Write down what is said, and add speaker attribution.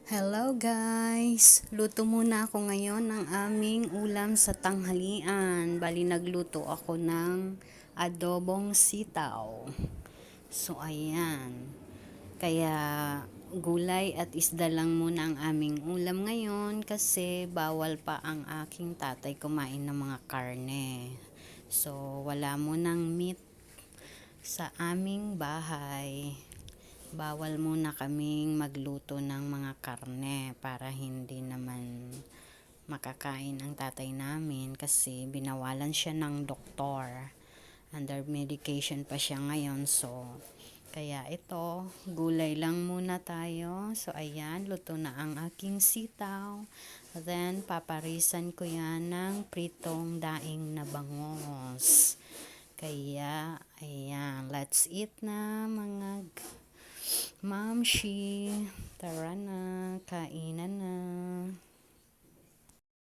Speaker 1: Hello guys! Luto muna ako ngayon ng aming ulam sa tanghalian. Bali nagluto ako ng adobong sitaw. So ayan. Kaya gulay at isda lang muna ang aming ulam ngayon kasi bawal pa ang aking tatay kumain ng mga karne. So wala munang meat sa aming bahay. Bawal muna kaming magluto ng mga karne para hindi naman makakain ang tatay namin kasi binawalan siya ng doktor. Under medication pa siya ngayon, so kaya ito, gulay lang muna tayo. So ayan, luto na ang aking sitaw. Then paparisan ko yan ng pritong daing na bangos. Kaya ayan, let's eat na mga Mamshi, tara na, kainan na.